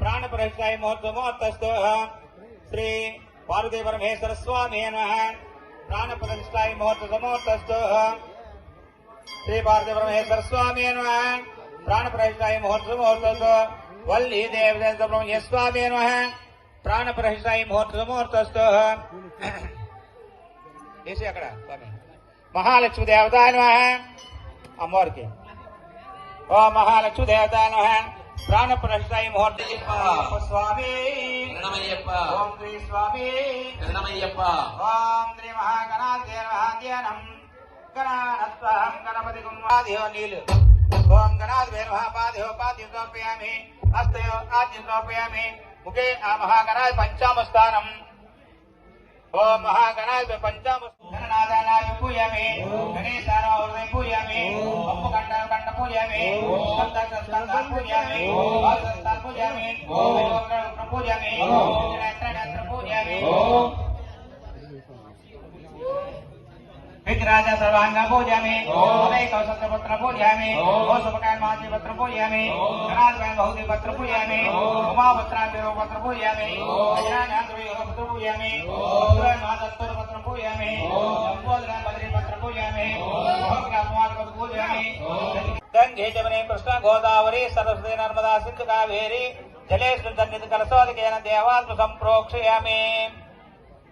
प्राण प्रतिष्ठाय मुहूर्तमोहूर्तस्तु श्री पार्वती परमेश्वर स्वामी नमः। प्राण प्रतिष्ठाय मुहूर्तमोहूर्तस्तु श्री पार्वती परमेश्वर स्वामी नमः। प्राण प्रतिष्ठाय मुहूर्तमोहूर्तस्तु वल्ली देवदेव सुब्रह्मण्य स्वामी नमः। प्राण प्रतिष्ठाय मुहूर्तमोहूर्तस्तु ऐसे अकड़ा स्वामी महालक्ष्मी देवता नमः। अमोर्के ओ महालक्ष्मी देवता नमः। प्राण प्रतिष्ठाय मुहूर्त स्वामी ओम श्री स्वामी ओम श्री महागणाधिपतिम गणानस्वहं गणपति गुम्मादियो नील ओम गणाधिपति महापादियो पाद्यो समर्पयामि हस्तयो आद्यो समर्पयामि मुखे महागणाधिपति पंचामस्थानम ओम महागणाधिपति पंचामस्थानाय पूजयामि गणेशाय हृदय पूजयामि कंठ पूजयामि स्कंद पूजयामि पाद पूजयामि पूजयामि नेत्र पूजयामि विग्रह सर्वांग पूजयामि कौशलपत्र पूजयामि कौशलकान मासी पत्र पूजयामि गणाधिपति बहुदेव पत्र पूजयामि उमापत्रांबिरो पत्र पूजयामि पत्र पूजयामि माधत्तर पत्र पूजयामि संबोधन बद्री पत्र पूजयामि पत्र पूजयामि गंगे जमुने कृष्ण गोदावरी सरस्वती नर्मदा सिंधु कावेरी जलेस्मिन् सन्निधि कलशोदकेन देवात्म संप्रोक्षयामि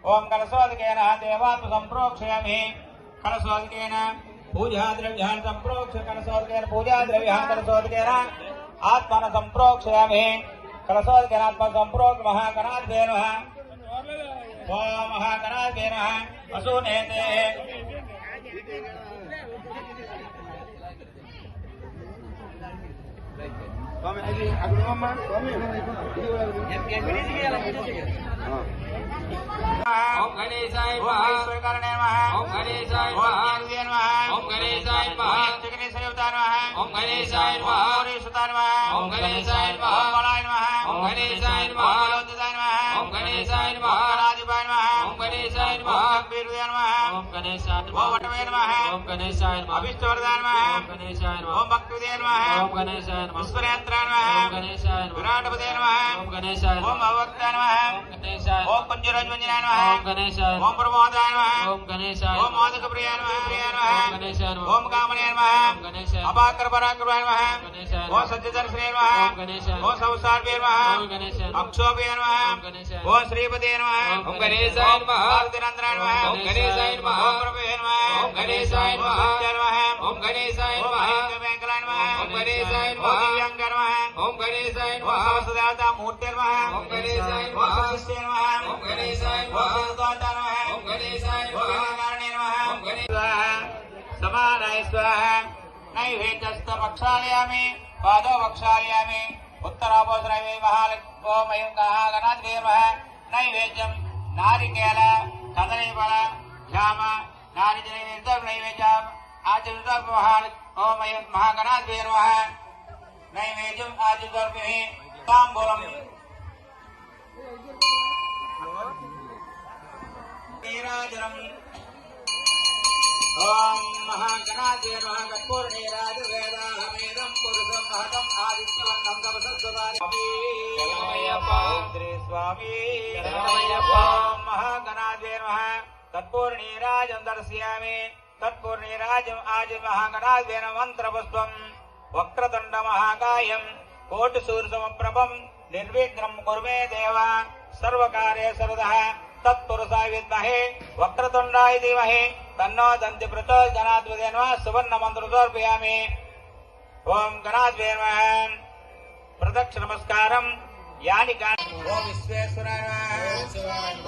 ओम कलशोदकेन देवात्म संप्रोक्षयामि कलशोदकेन पूजा द्रव्यान् संप्रोक्ष कलशोदकेन पूजा द्रव्यान् कलशोदकेन आत्मन संप्रोक्षयामि कलशोदकेन आत्मा संप्रोक्ष महागणाधिपते नमः ओम महागणाधिपते नमः वसुनेते स्वामी अभी अग्नि मम्मा स्वामी ओम गणेशाय नमः ओम गणेशाय नमः ओम गणेशाय नमः गणेशाय नमः ओम गणेशाय नमः ओम गणेशाय नमः ओम बलाय नमः ओम गणेशाय नमः ओम गणेशाय नमः आदिवाय नमः ओम गणेशाय नमः वीरवाय नमः ओम गणेशाय नमः वटवे नमः ओम गणेशाय नमः अभिष्टवर्धन नमः ओम गणेशाय नमः ओम भक्तिवे नमः ओम गणेशाय नमः ईश्वरेन्द्र नमः ओम गणेशाय नमः विराटपते नमः ओम गणेशाय नमः ओम अवक्ता नमः ओम गणेशाय ओम कुंजरंजनाय नमः ओम गणेशाय ओम प्रमोदाय नमः ओम गणेशाय ओम मोदक प्रियाय नमः ओम गणेशाय ओम कामनाय नमः ओम गणेशाय अपाकर पराक्रमाय नमः ओम गणेशाय ओम सज्जन श्री नमः ओम गणेशाय ओम संसार वे नमः ओम गणेशाय अक्षोभे नमः ओम गणेशाय ओम श्रीपते नमः ओम गणेशाय नमः भारतीनंदनाय नमः ओम गणेशाय नमः ओम प्रभवे नमः ओम गणेशाय नमः ओम गणेशाय नमः वेंकटाय नमः ओम गणेशाय नमः दिव्यांकर नमः ओम गणेशाय नमः समस्तदेवता मूर्ते नमः ओम गणेशाय नमः शिष्य नमः ओम गणेशाय नमः ओम गणेशाय नमः ओम गणेशाय समानाय स्वाहा नैवेद्यस्थ प्रक्षालयामि पादो प्रक्षालयामि उत्तराभोजनमे महालक्ष्मी गणाधिपते नमः नैवेद्यं नारिकेल कदलीफल जाम नारिकेल नैवेद्यम् आचरितं महागणाधिपते नमः नैवेद्यम् आचरितं ताम्बूलम् नीराजनम् ओम महागणाधिपते नमः कर्पूरनीराजवेदाहमेदं पुरुषं महतं आदित्यवन्नं तपसस्वदानि श्री स्वामी ओम महागणाधिपते नमः कर्पूरनीराजं दर्शयामि कर्पूरनीराजम् आज महागणाधिपते नमः मंत्रपुष्पं वक्रतुण्ड महाकायं कोटिसूर्यसमप्रभं निर्विघ्नं कुरु मे देव सर्वकार्ये सर्वदा तत्पुरुषाय विद्महे वक्रतुण्डाय धीमहि तन्नो दन्ति प्रचोदयात् नमः सुवर्ण मंत्र समर्पयामि ओम गणाधिपते नमः प्रदक्षिण नमस्कारं यानि ओम विश्वेश्वराय नमः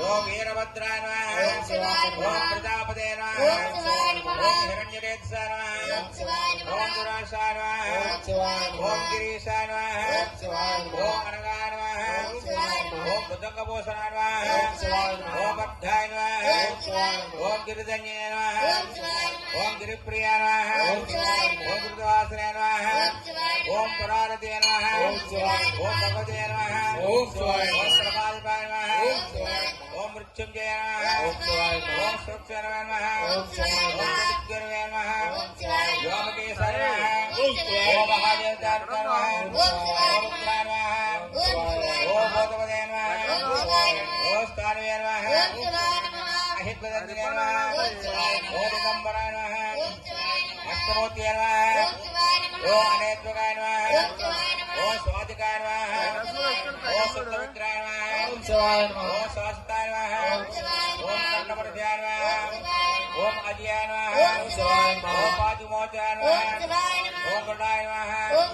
ओम वीरभद्राय नमः ओम प्रजापते नमः ओम हिरण्यकेतुसाय नमः ओम दुराशाय नमः ओम गिरीशाय नमः ओम अनगाय नमः ओम भुजंगभूषणाय नमः ओम अब्धाय नमः ओम गिरिधन्याय नमः ओम गिरिप्रियाय नमः ओम गिरिवासनाय नमः ओम पुरारते नमः ओम भगवते नमः ओम प्रभादिपाय नमः ओम मृत्युंजय नमः ओम सूक्ष्म नमः ओम गुरुवे नमः ओम केसर नमः ओम महादेवता नमः ओम रुद्राय नमः ओम भगवते नमः ओम स्थानवे नमः अहितवदन्ते नमः ओम दिगंबराय नमः अष्टमूर्ति नमः ओम अनेत्वकाय नमः ओम स्वादिकाय नमः ओम सप्तविग्रहाय नमः ओम सहस्ताय नमः ओम कर्णवर्ध्याय नमः ओम अजियाय नमः ओम पादुमोचाय नमः ओम गरुडाय नमः ओम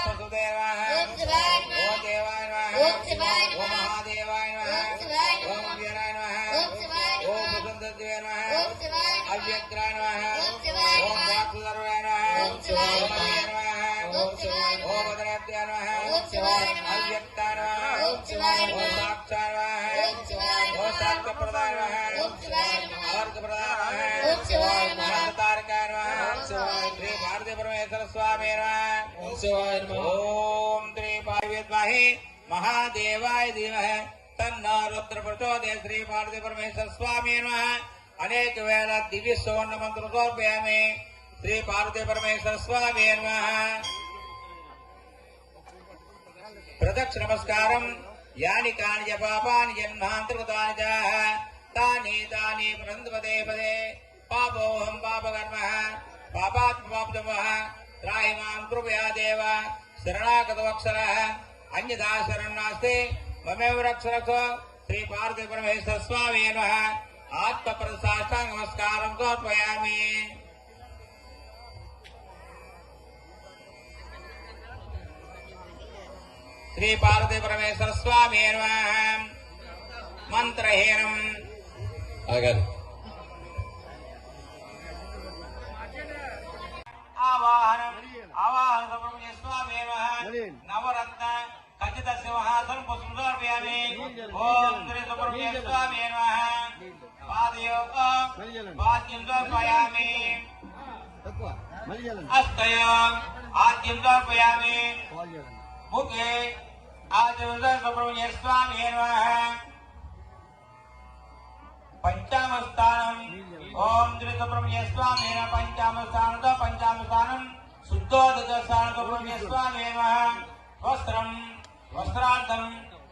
वसुदेवाय नमः ओम देवाय नमः ओम महादेवाय नमः ओम वीराय नमः ओम वसुदेवाय नमः अव्यक्ताय नमः ओम वासुदेवाय नमः ओम अभिय नमः ओम वदनात्याय नमः अव्यक्ताय नमः ओम साक्षाय नमः ओम साक्षप्रदाय नमः अर्घप्रदाय नमः अवतारकाय नमः श्री भारती परमेश्वर स्वामी नमः ओम श्री पार्वती महादेवाय धीमहि तन्नो रुद्र प्रचोदयात् श्री भारती परमेश्वर स्वामी नमः अनेक वेल दिव्य सुवर्ण मंत्र समर्पयामि श्री पार्वती परमेश्वर स्वामी नमः प्रदक्ष नमस्कारं यानि कानि च पापानि जन्मान्तर्गतानि च तानि तानि प्रनन्दपदे पदे पापोऽहं पापकर्मः पापात्मपापतमः त्राहि मां कृपया देव शरणागतवत्सलः अन्यथा शरणं नास्ति ममेव रक्ष रक्ष श्री पार्वती परमेश्वर स्वामी नमः आत्मप्रसाष्टांग नमस्कारं समर्पयामि श्री पार्वती परमेश्वर स्वामी नमः मंत्रहीनम् आवाहन सुब्रह्मण्य स्वामी नमः नवरत्न खचित सिंहासन पुष्पं समर्पयामि ओम श्री सुब्रह्मण्य स्वामी नमः पादयोगं पाद्यं समर्पयामि हस्तयोगं आद्यं समर्पयामि मुखे आद्यं सुब्रह्मण्य स्वामी नमः पंचामस्थानं ओम श्री सुब्रह्मण्य स्वामी नमः पंचामस्थानं शुद्धोदक स्थानं सुब्रह्मण्य स्वामी नमः वस्त्रं वस्त्रार्थं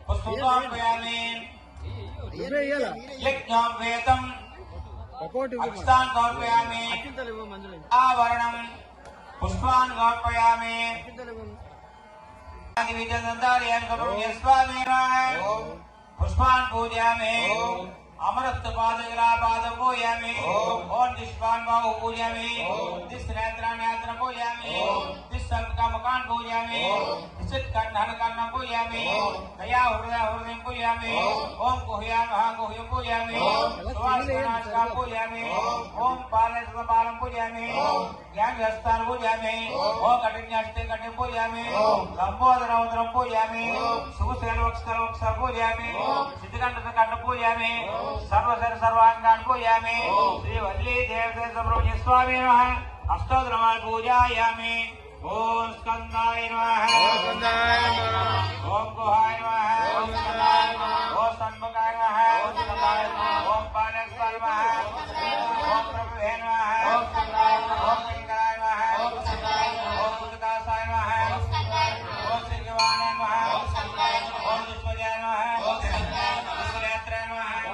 पुष्पं समर्पयामि यज्ञं वेदं अक्षतान् समर्पयामि आवरणं पुष्पान् समर्पयामि विजयनन्दार्यान् सुब्रह्मण्य स्वामी नमः पुष्पान् पूजयामि अमृत पादग्रा पाद पूजयामि ओम दिष्पान बाहु पूजयामि दिस नेत्र पूजयामि दिस का मकान पूजयामि दिस कर्ण पूजयामि दया हृदय पूजयामि ओम गुह्यान महागुह्य पूजयामि सुवासनास्कार पूजयामि ओम पालम पूजयामि ज्ञान हस्तान पूजयामि ओम कटिन्यास्ते कटिन पूजयामि लंबोदरम पूजयामि सुखसेल पूजयामि सिद्धकंठ पूजयामि सर्वसर सर्वांगान पूजयामि श्री वल्ली देवते सुब्रह्मण्य स्वामी नमः अष्टोत्तरमाल पूजयामि ओम स्कंदाय नमः ओम गुहाय नमः ओम सन्मुखाय नमः ओम पानेश्वर नमः ओम प्रभुवे नमः ओम शंकराय नमः ओम बुद्धदासाय नमः ओम श्रीवाणाय नमः ओम विश्वजय नमः ओम विश्वनेत्राय नमः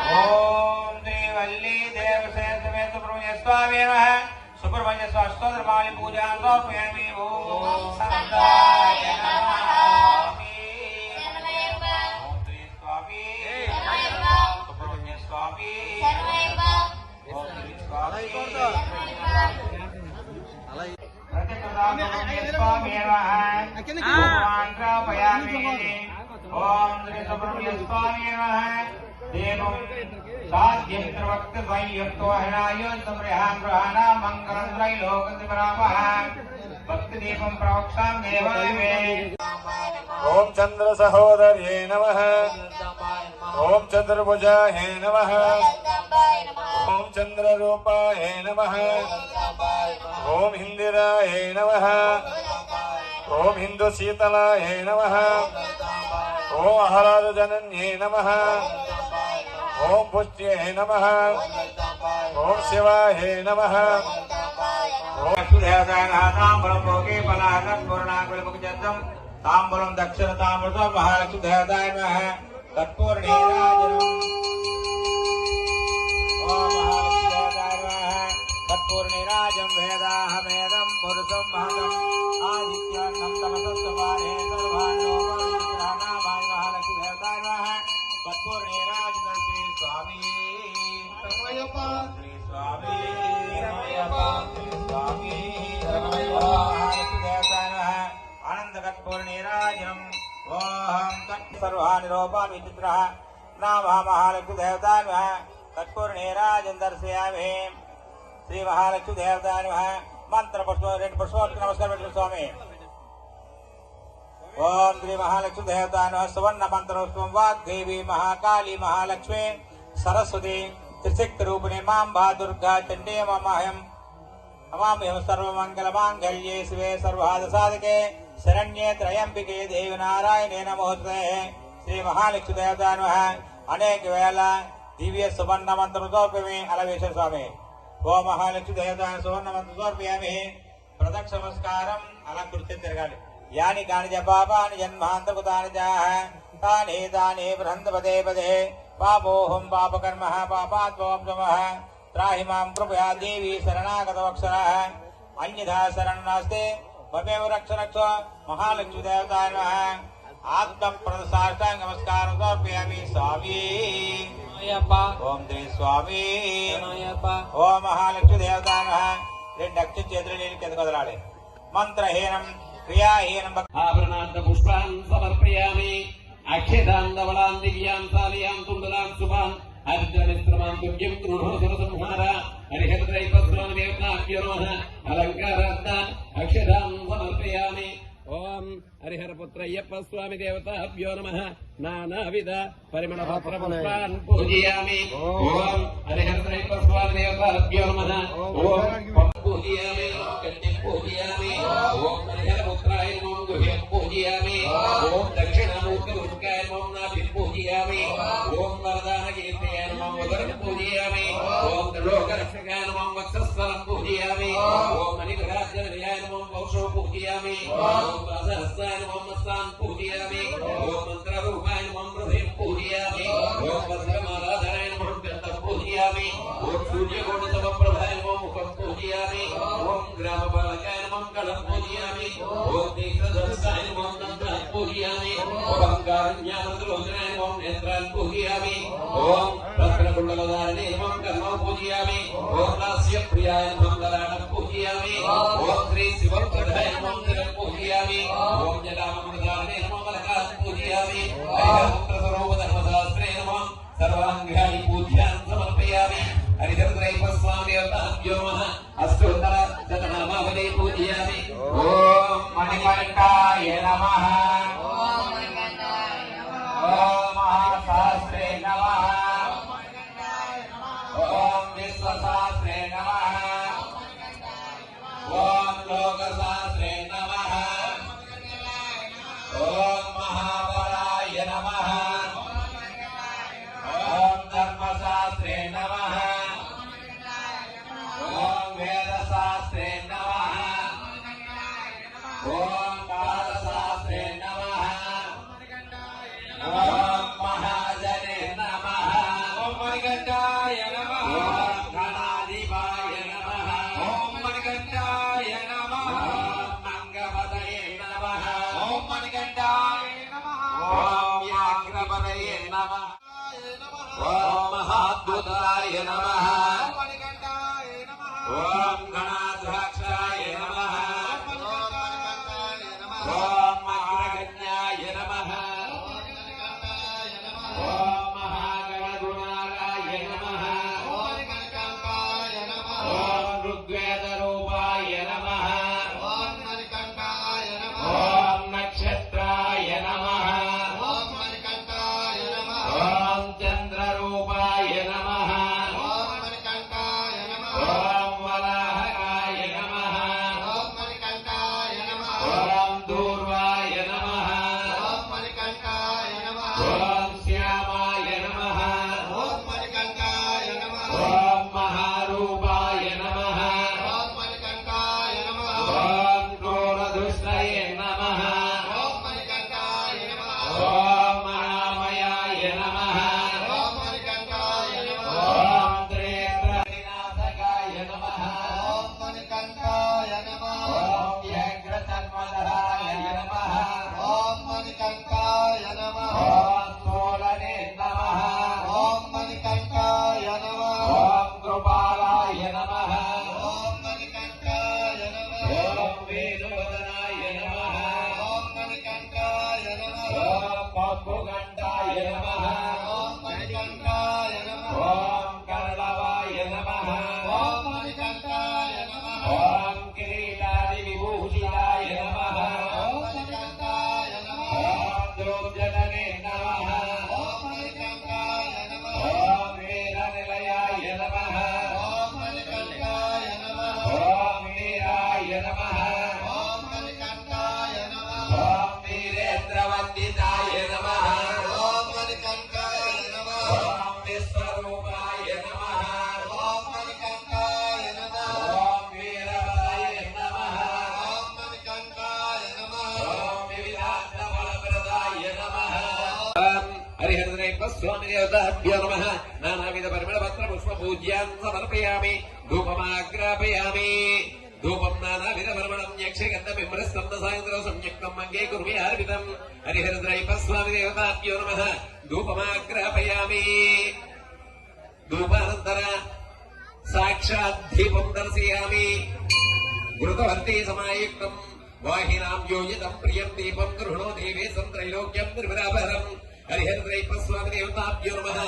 ओम श्री वल्ली देवसे समेत सुब्रह्मण्य स्वामी नमः सुब्रह्मण्य स्वामी पूजा समर्पयामि ओम संताय नमः ओम श्री स्वामी सुब्रह्मण्य स्वामी ओम श्री स्वामी स्वामी नमः ओम श्री सुब्रह्मण्यस्वामी नमः देवं साध्यमित्रवक्तद्वैयुक्तोहनायोन्तमृहां मंगलं त्रैलोकद्विपरामः भक्तिदीपं प्रवक्षां देवाय ओम चंद्र सहोदर्ये नमः ओम चतुर्भुजाय नमः ओम चंद्र रूपाय नमः ओम इंदिराय नमः ओम हिंदु शीतलाय नमः ओम आह्लाद जनन्ये नमः ओम पुष्ट्ये नमः ओम शिवाय नमः ओम सुदेवतानां भोगे पलाकं पूर्णाकुलमुखजन्तं ताम्बूलं दक्षिण ताम्बूलं महालक्ष्मी देवताय नमः तत्पूर्णेराजनम् ओम महालक्ष्मी देवताय नमः तत्पूर्णेराजं वेदाः वेदं पुरुषं महतं आदित्यन्नं तमसस्तवारे सर्वान् लोकान् महालक्ष्मी देवताय नमः तत्पूर्णेराजनं श्री स्वामी रमयप्पा श्री स्वामी रमयप्पा श्री स्वामी रमयप्पा महालक्ष्मी देवताय नमः आनंदकत्पूर्णेराजनम् ओम तत् सर्वाणि रूपाणि विचित्रः नामः महालक्ष्मी देवताय नमः तत्पूर्णेराजं दर्शयामि श्री महालक्ष्मी देवताय नमः मंत्र पुष्प रेड पुष्प नमस्कार बेटे स्वामी ओम श्री महालक्ष्मी देवताय नमः सुवर्ण मंत्र पुष्पं वाग्देवी महाकाली महालक्ष्मी सरस्वती त्रिशक्ति रूपिणी मां दुर्गा चंडी ममाहं नमाम्यहं सर्वमंगलमांगल्ये शिवे सर्वार्थसाधके शरण्ये त्रयंबिके देवी नारायणे नमोस्तुते श्री महालक्ष्मी देवताय नमः अनेक वेला दिव्य सुवर्ण मंत्र समर्पयामि अलवेश्वर स्वामी ओम महालक्ष्मी देवताय सुवर्ण मंत्र समर्पयामि प्रदक्ष नमस्कारं अलंकृत्य तिरगाలి यानि कानि च पापानि जन्मान्तकृतानि च तानि तानि बृहन्त पदे पदे पापोऽहं पापकर्मः पापाद्भवं समः त्राहि मां कृपया देवी शरणागतवत्सलः अन्यथा शरणं नास्ति ममेव रक्ष रक्ष महालक्ष्मी देवताय नमः आत्मप्रदसाष्टांग नमस्कारं समर्पयामि स्वामी ओम श्री स्वामी ओम महालक्ष्मी देवताय नमः రెండు అక్షర చేతులు నేను కిందకు వదలాలి మంత్రహీనం క్రియాహీనం ఆభరణాంత పుష్పాన్ సమర్పయామి అక్షతాన్ ధవళాన్ దివ్యాన్ సాలయాన్ తుండలాన్ శుభాన్ హరిద్రమిశ్రమాన్ తుభ్యం గృహోదర సంహార హరిహద్రైపస్వామి దేవతాభ్యో నమః అలంకారార్థాన్ అక్షతాన్ సమర్పయామి ఓం హరిహరపుత్రయ్యప్ప స్వామి దేవతాభ్యో నమః నానావిధ పరిమళ పత్ర పుష్పాన్ పూజయామి ఓం హరిహరపుత్రయ్యప్ప దేవతాభ్యో నమః ఓం పూజయామి కన్య పూజయామి ఓం హరిహరపుత్రాయ నమః గుహ్యం పూజయామి ఓం దక్షిణామూర్తి దుర్గాయ నమః నాభి పూజయామి ఓం వరదానకీర్తయ నమః ఉదరం పూజయామి ఓం త్రిలోకరక్షకాయ నమః వక్షస్థలం పూజయామి ఓం మణిగ్రహాజనయాయ నమః వక్షో పూజయామి ఓం సహస్రాయ నమః మస్తాన్ పూజయామి ఓం మంత్రరూపాయ నమః హృదయం పూజయామి ఓం వజ్రమాలాధరాయ నమః గంధం పూజయామి ఓం సూర్యకోటి సమప్రభాయ నమః ముఖం పూజయామి ఓం గ్రామపాలకాయ నమః కళం పూజయామి ఓం తీర్థదర్శాయ నమః దంతాన్ పూజయామి ఓం కారుణ్యామృతలోచనాయ నమః నేత్రాన్ పూజయామి ఓం రత్నకుండలధారిణే నమః కర్మం పూజయామి ఓం లాస్యప్రియాయ నమః లలాటం పూజయామి ఓం శ్రీ శివప్రదాయ నమః తిలం పూజయామి ఓం జలామృతధారిణే నమః మలకాన్ పూజయామి హరిహరపుత్రస్వరూప ధర్మశాస్త్రే నమః సర్వాంగాని పూజ్యాన్ సమర్పయామి హరిహరపుత్రస్వామి దేవతాభ్యో నమః అష్టోత్తర శతనామావళి పూజయామి ఓం మణికంఠాయ నమః ఓం మహాశాస్త్రే నమః ఓం విశ్వశాస్త్రే నమః ఓం లోకశాస్త్రే నమః ఓం మహాబలాయ నమః ఓం ధర్మశాస్త్రే నమః ఓం వేదశాస్త్రే నమః ఓం కాలశాస్త్రే నమః ఓం మహాజనే నమః ఓం మణికంఠాయ నమః ఓం గణాధిపాయ నమః ఓం మణికంఠాయ నమః ఓం మంగపదయే నమః ఓం మణికంఠాయ నమః ఓం వ్యాఘ్రపదయే నమః ఓం మహాద్భుతాయ నమః ఓం మణికంఠాయ నమః ఓం గణాధ్యక్షాయ నమః ఓం అగ్రగణ్యాయ నమః నమః ఓం మణికంఠాయ నమః ఓం కరళవాయ నమః ఓం మణికంఠాయ నమః ఓం కిరీటాది విభూషితాయ నమః ఓం మణికంఠాయ నమః ఓం ద్రోజననే నమః ఓం మణికంఠాయ నమః ఓం వీరనిలయాయ నమః ఓం మణికంఠాయ నమః ఓం వీరాయ నమః ఓం మణికంఠాయ నమః ఓం వీరేంద్రవందితాయ నమః ఓం మణికంఠాయ నమః ఓం విశ్వరూపాయ నమః ఓం మణికంఠాయ నమః ఓం వీరవరాయ నమః ఓం మణికంఠాయ నమః ఓం వివిధాంతబలప్రదాయ నమః హరిహరదేవ స్వామి దేవతాభ్యో నమః నానావిధ పరిమళ పత్ర పుష్ప పూజ్యాన్ సమర్పయామి ధూపమాగ్రాపయామి ధూపం నానావిధ పరిమళం యక్షగంధ బింబస్కంద సాయంత్రం సంయుక్తం మంగే కుర్మి అర్పితం హరిహరదేవ స్వామి దేవతాభ్యో నమః ధూపమాగ్రాపయామి ధూపానంతర సాక్షాత్ దీపం దర్శయామి ఘృతవర్తి సమాయుక్తం వాహినాం యోజితం ప్రియం దీపం గృహణో దేవేశం త్రైలోక్యం త్రిపురాభరం హరిహరదేవ స్వామి దేవతాభ్యో నమః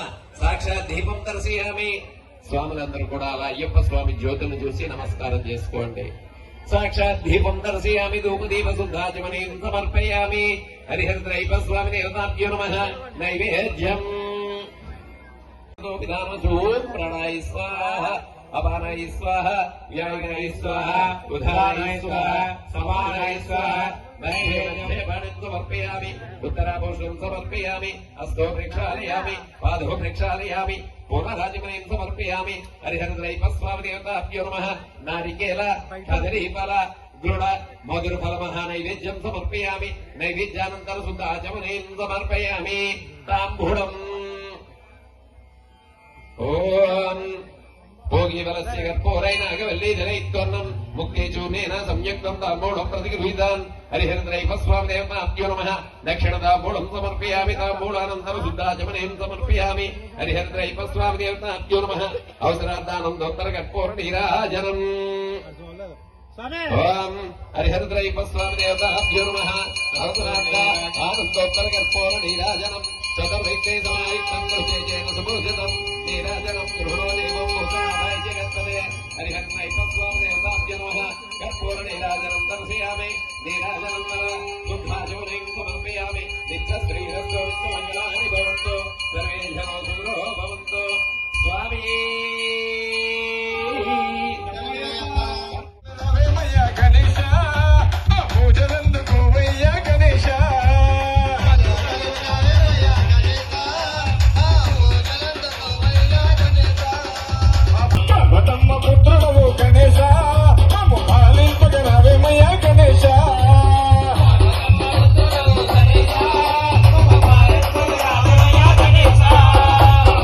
సాక్షాత్ దీపం దర్శయామి స్వాములందరూ కూడా అలా అయ్యప్ప స్వామి జ్యోతులను చూసి నమస్కారం చేసుకోండి సాక్షాత్ దీపం దర్శయామి ధూపదీప శుద్ధాచమనీం సమర్పయామి హరిహరదేవ స్వామి దేవతాభ్యో నమః నైవేద్యం ప్రాణాయ స్వాహ అపానాయ స్వాహ వ్యాయనాయ స్వాహ ఉదానాయ స్వాహ సమానాయ స్వాహ నైవేద్యం సమర్పయామి ఉత్తరాభూషణం సమర్పయామి హస్తో ప్రక్షాళయామి పాదో ప్రక్షాళయామి పూర్ణరాజమనీం సమర్పయామి హరిహరదేవ స్వామి దేవతాభ్యో నమః నారికేల కదలీఫల గృఢ మధుర ఫల మహా నైవేద్యం సమర్పయామి నైవేద్యానంతర శుద్ధాచమనీం సమర్పయామి తాంబూలం ఓం భోగివలస్య కర్పూరైనాగవల్లీధరైత్వర్ణం ముక్తే చూర్ణేన సంయుక్తం తాంబూలం ప్రతిగృహీతాన్ హరిహరదేవ స్వామి దేవతాభ్యో నమః దక్షిణ తాంబూలం సమర్పయామి తాంబూలానంతర శుద్ధాచమనీం సమర్పయామి హరిహరదేవ స్వామి దేవతాభ్యో నమః అవసరార్థానందోత్తర కర్పూర నీరాజనం ఓం హరిహరదేవ స్వామి దేవతాభ్యో నమః అవసరార్థ ఆనందోత్తర కర్పూర నీరాజనం చతుర్వైక్తే సమాయుక్తం గృహేజేన సమూజితం నీరాజనం గృహణో దేవం భూతాయ జగత్పదే హరిహరదేవ స్వామి దేవతాభ్యో నమః కర్పూర నీరాజనం దర్శయామి నీరాజనం శుద్ధాచమనీం సమర్పయామి నిత్య శ్రీరస్తో నిత్యమంగళాని భవంతు సర్వే జనో సుఖినో భవంతు స్వామి గణేశ పూజలందుకు వయ్య గణేశ పర్వతమ్మ పుత్రుడవు గణేశ మమ్ము పాలింపగరావేమయ్య గణేశ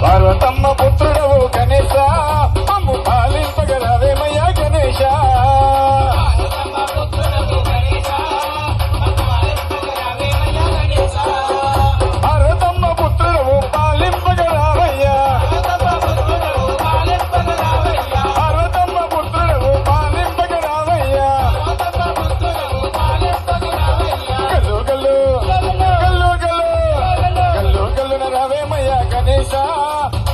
పార్వతమ్మ పుత్రుడవు గణేశ మమ్ము పాలింపగరావేమయ్య గణేశ పార్వతమ్మ పుత్రుడవు పాలింపగరావయ్యా పార్వతమ్మ పుత్రుడవు పాలింపగరావయ్యా గల్లు గల్లు గల్లు గల్లు గల్లు గల్లున రావేమయ్యా గణేశ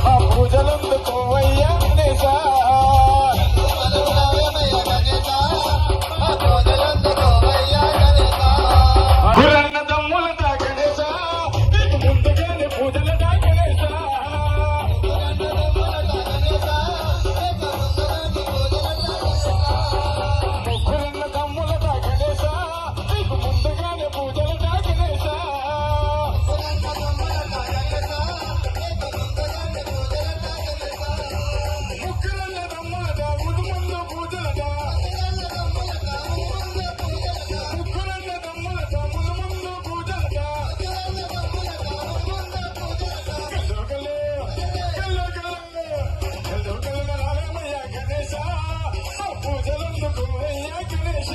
ఆ పూజలందుకోవయ్యా గణేశ గురన్న దమ్ములట గణేశ నీకు ముందుగానే పూజలట గణేశ గురన్న దమ్ములట గణేశ నీకు ముందుగానే పూజలట గణేశ ముగ్గురన్న దమ్ములట ముందు ముందు పూజలట ముగ్గురన్న దమ్ములట ముందు ముందు పూజలట గల్లు గల్లు గల్లు గల్లు గల్లు గల్లు రావేమయ్య గణేశ ఆ పూజలందుకు వయ్య గణేశ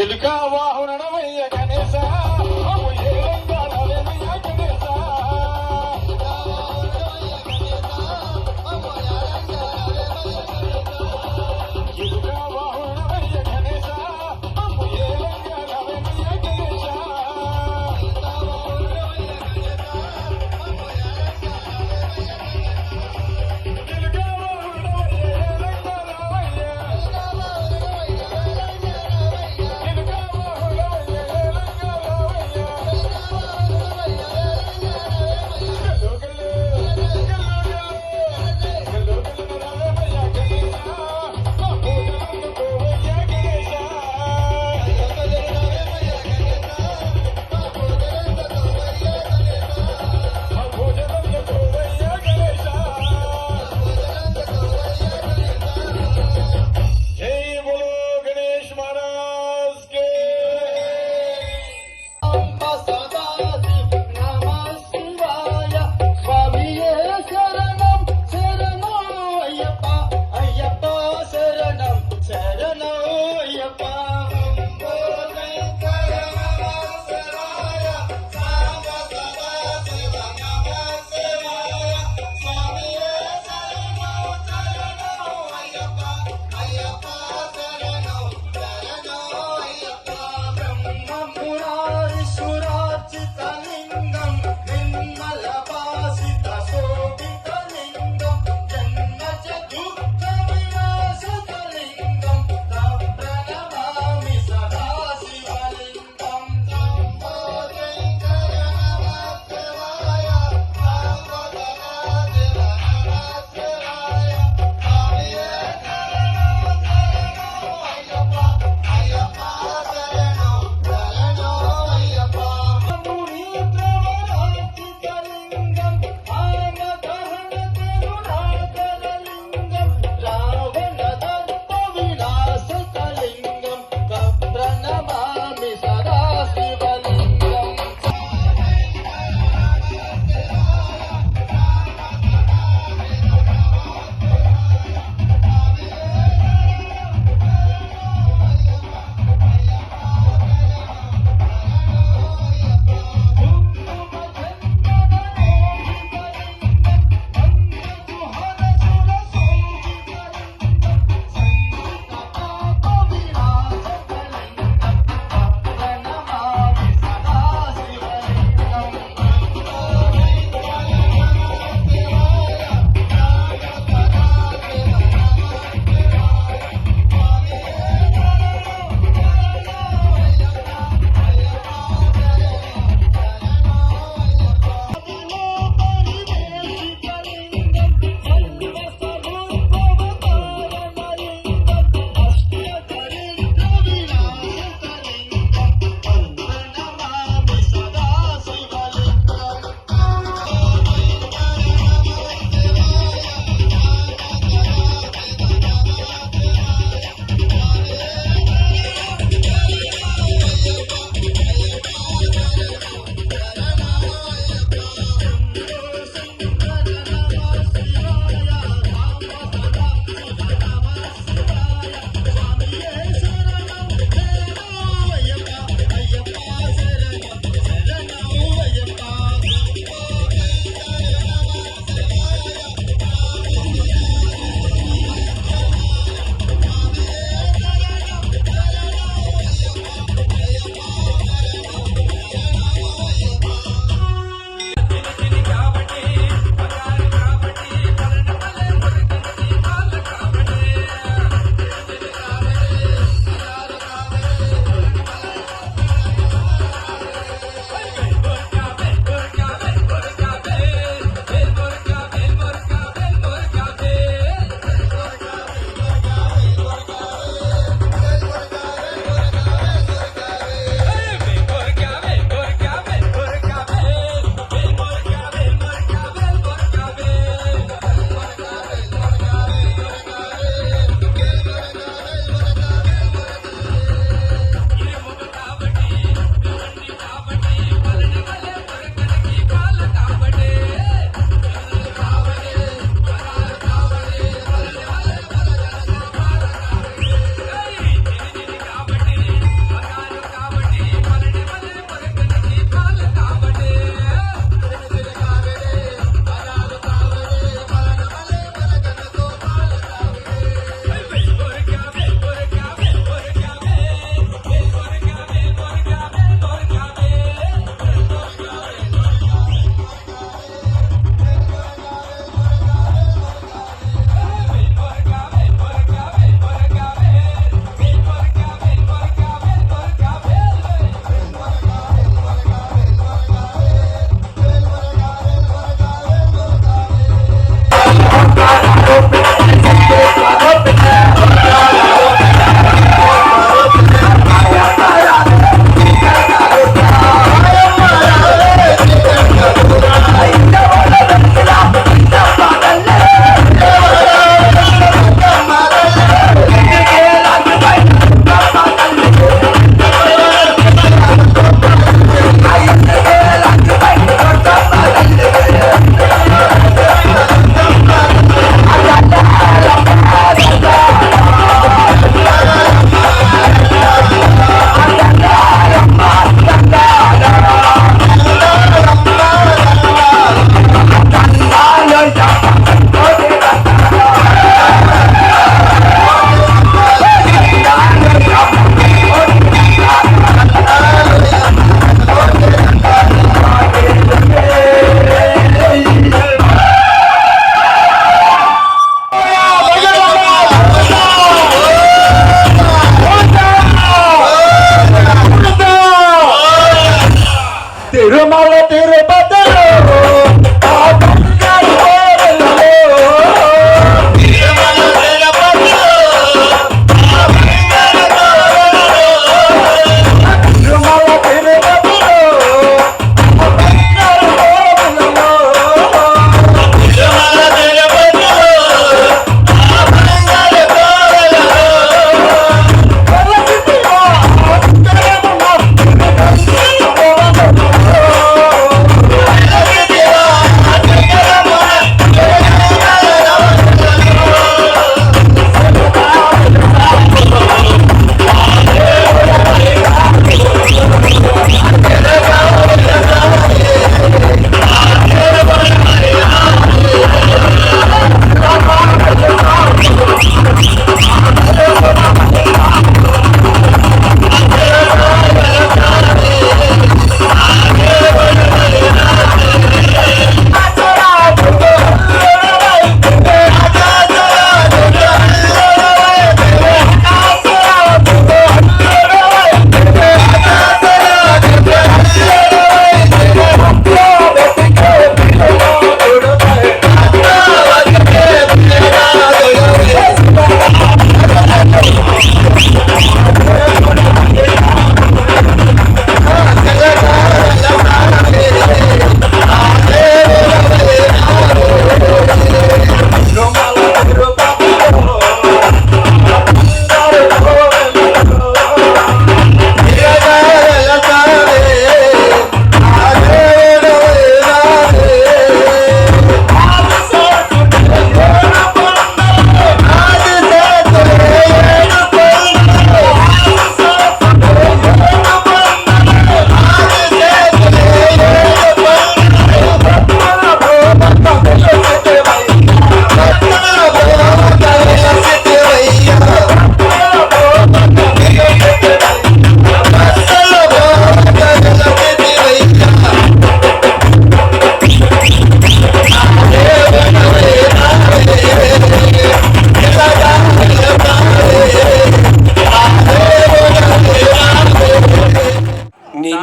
ఎలుక వాహునడవయ్య గణేశ అమ్ము ఏలంగా రావేమయ్య గణేశ ఎలుక వాహునడవయ్య గణేశ అమ్ము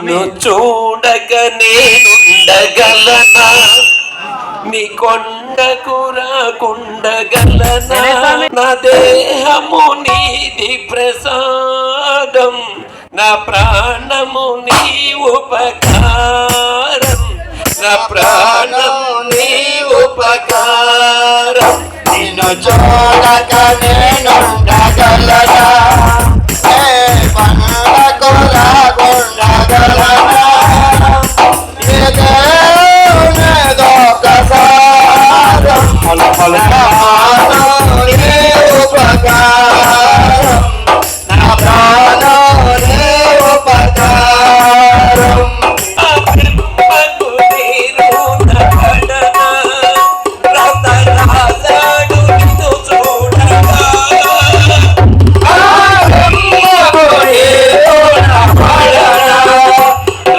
నిన్ను చూడక నేనుండగలనా నీ కొండకు రాకుండగలనా నా దేహము నీది ప్రసాదం నా ప్రాణము నీ ఉపకారం నా ప్రాణము నీ ఉపకారం నిన్ను చూడక నేనుండగలనా ఏ కొండకు రాకుండగలనా నీ దేవునిదో ప్రసాదం నీ ఉపకారం నా ప్రాణం నీ ఉపకారం బ్రహ్మకు నీరునగడనా రతనాసాడు నిన్ను చూడగా బ్రహ్మకు నీరునగడనా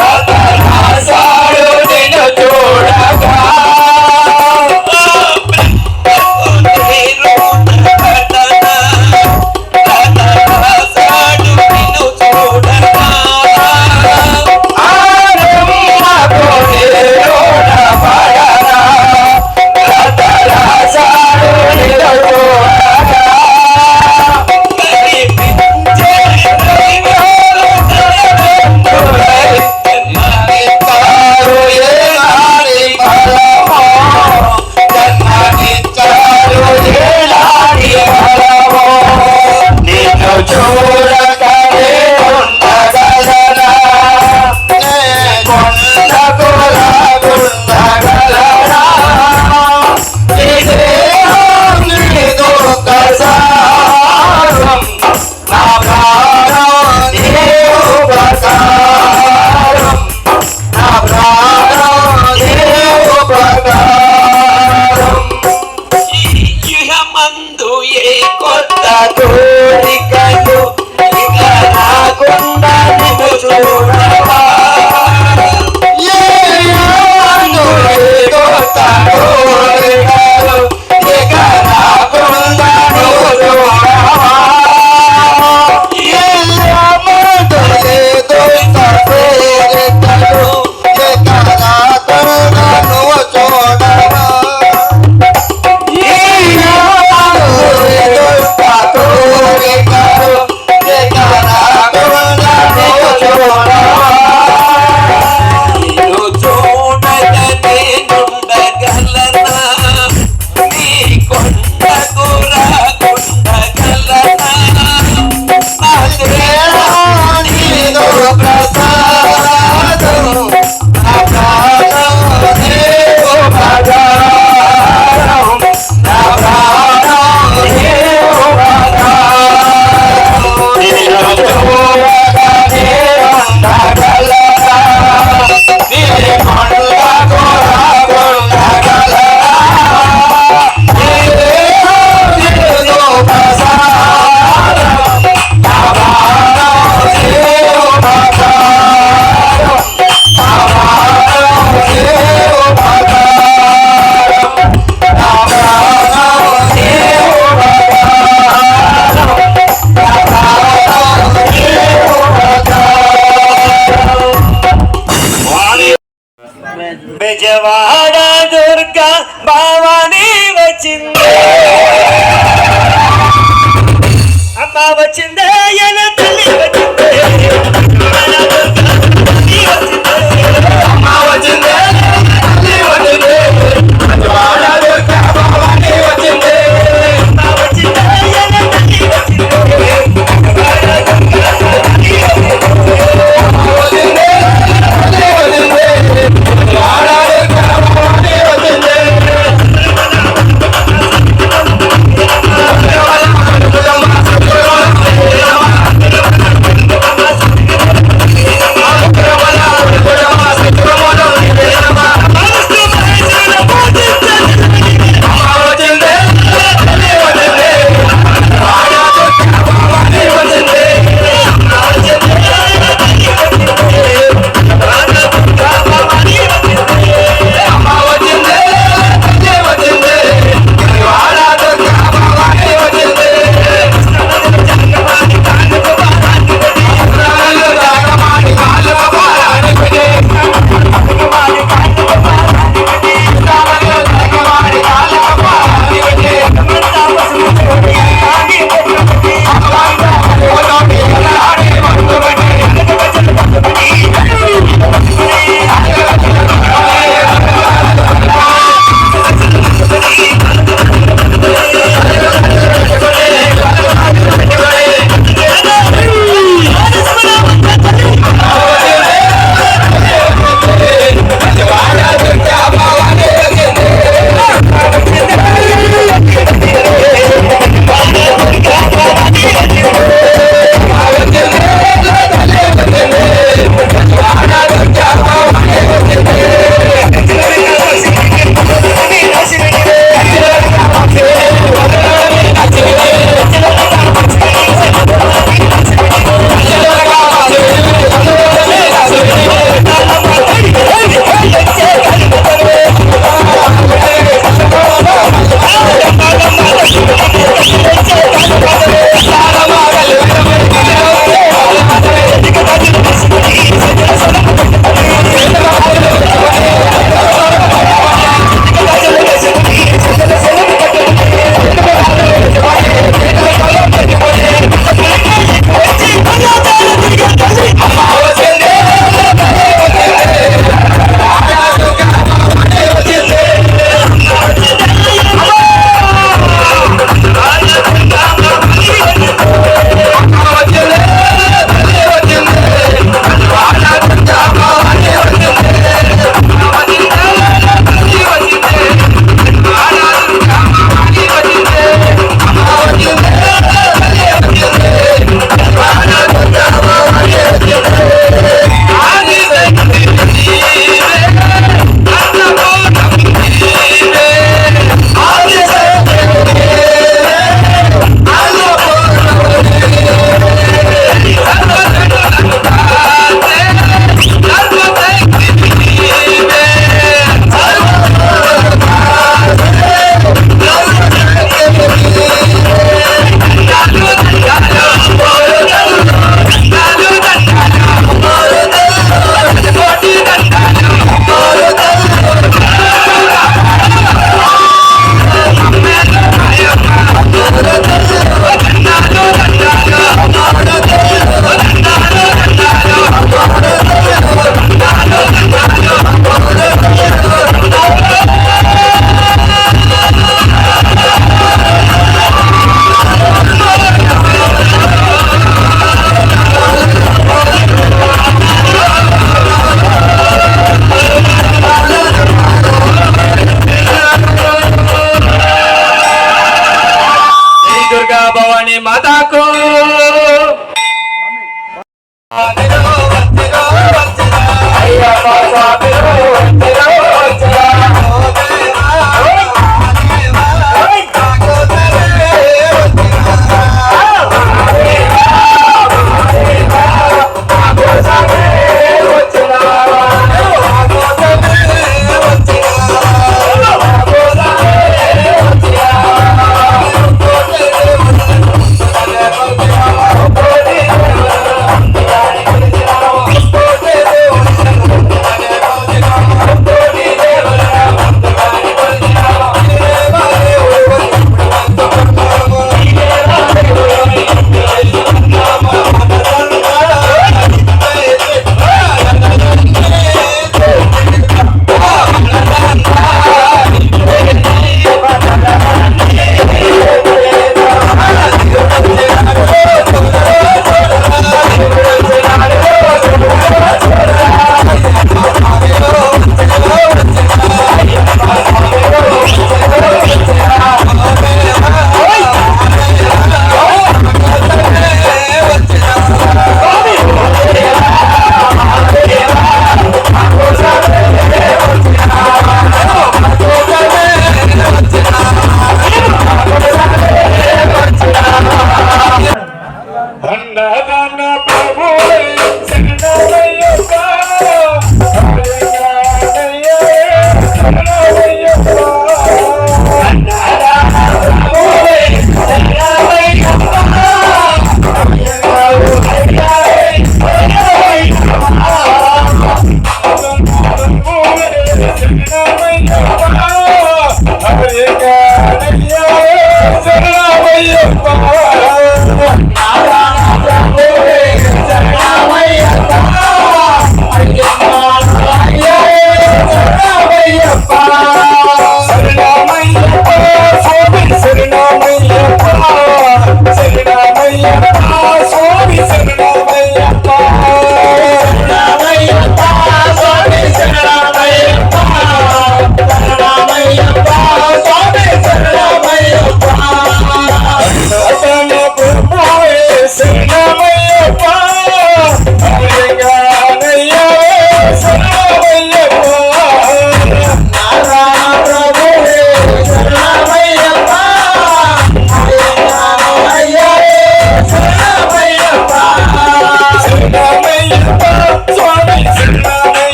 రతనాసాడు నిన్ను చూడగా కోరికలు ఇక రాకుండా నిన్ను చూడవా కోరికలు ఇక రాకుండా బెజవాడ దుర్గా భవాని వచ్చింది అమ్మ వచ్చిందే ఎన తల్లి వచ్చిందే మన దుర్గా తల్లి వచ్చిందే అమ్మ వచ్చిందే తల్లి వచ్చిందే బెజవాడ దుర్గా భవాని వచ్చిందే అమ్మ వచ్చిందే ఎన తల్లి వచ్చిందే బెజవాడ దుర్గా భవాని వచ్చిందే అమ్మ వచ్చిందే తల్లి వచ్చిందే బెజవాడ దుర్గా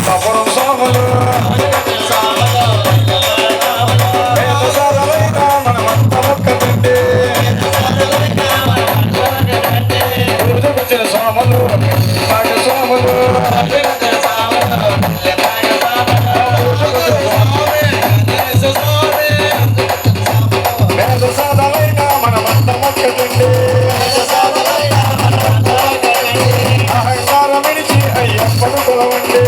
తపురం సాములు వేద సాధనైన మనమంత మొక్కతుంటే పూజకొచ్చిన స్వాములు పాటి స్వాములు వేద సాధనైన మనమంత మొక్కతుంటే అహంకారం విడిచి అయ్యప్పను కొలవండి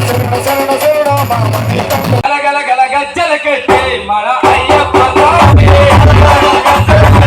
శరణ శరణ శరణ మామని గలగల గల గజ్జల కట్టే మన అయ్యప్ప అయ్యప్ప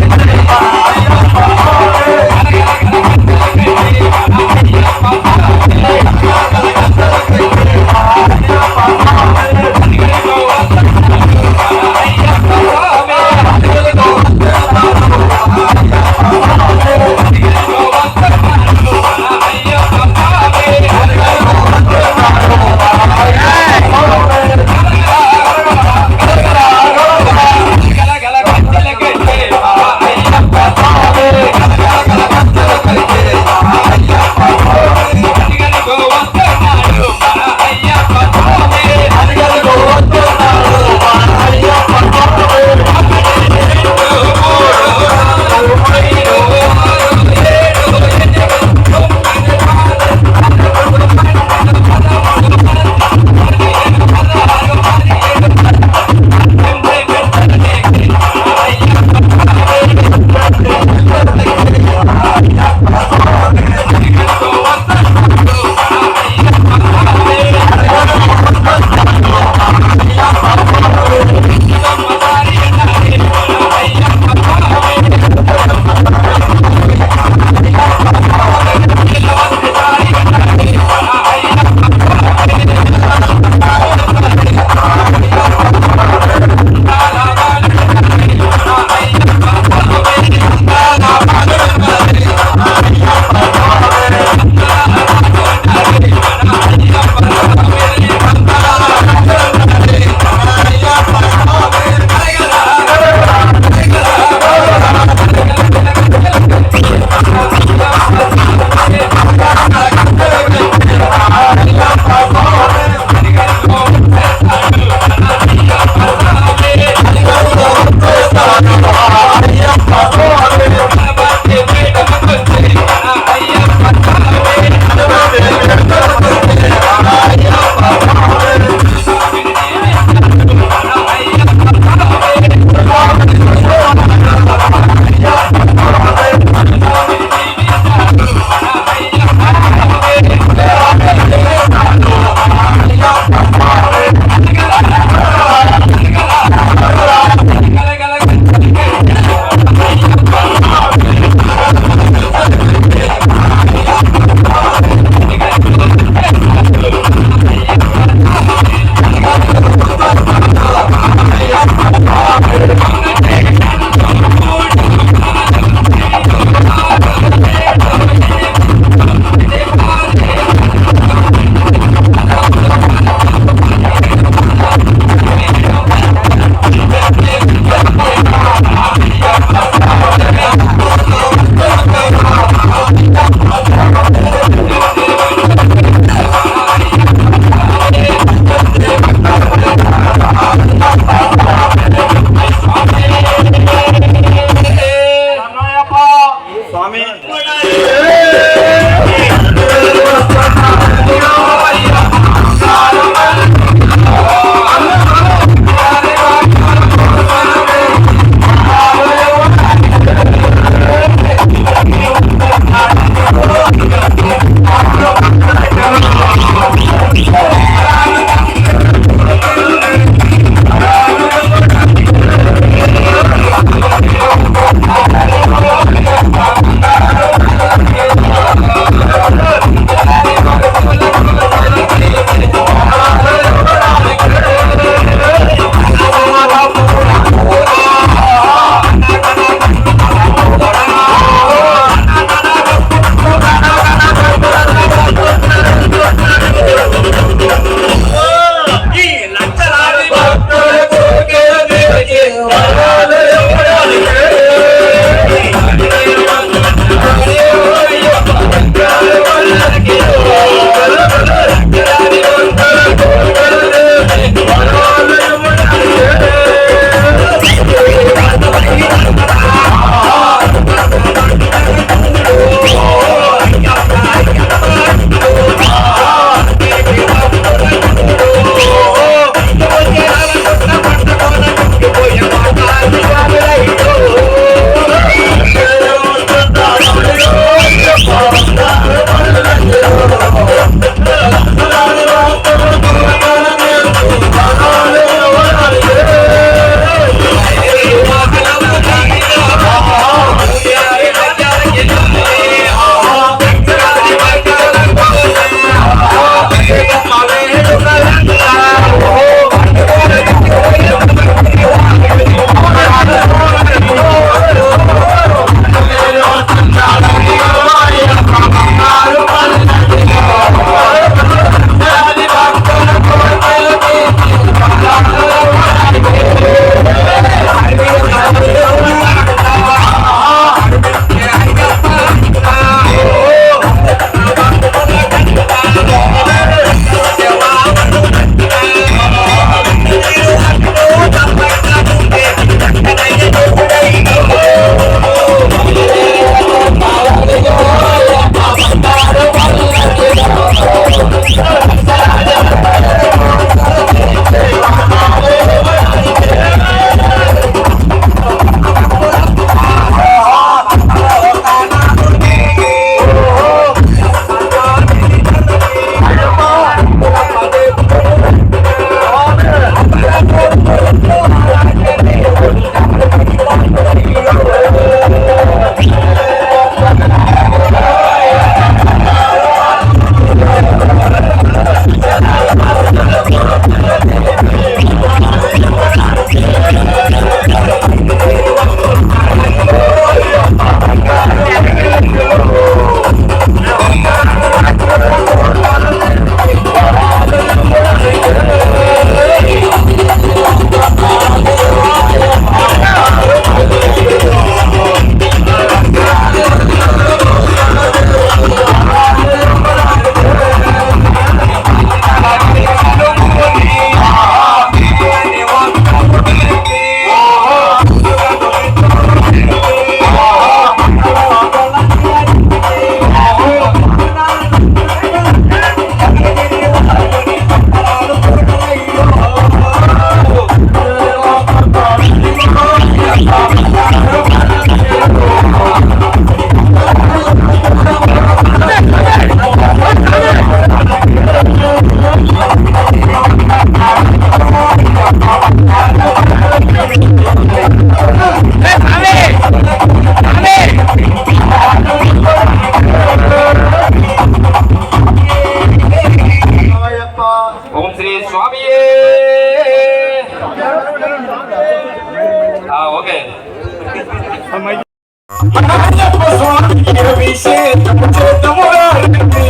అభిషేకము చేద్దామురారండి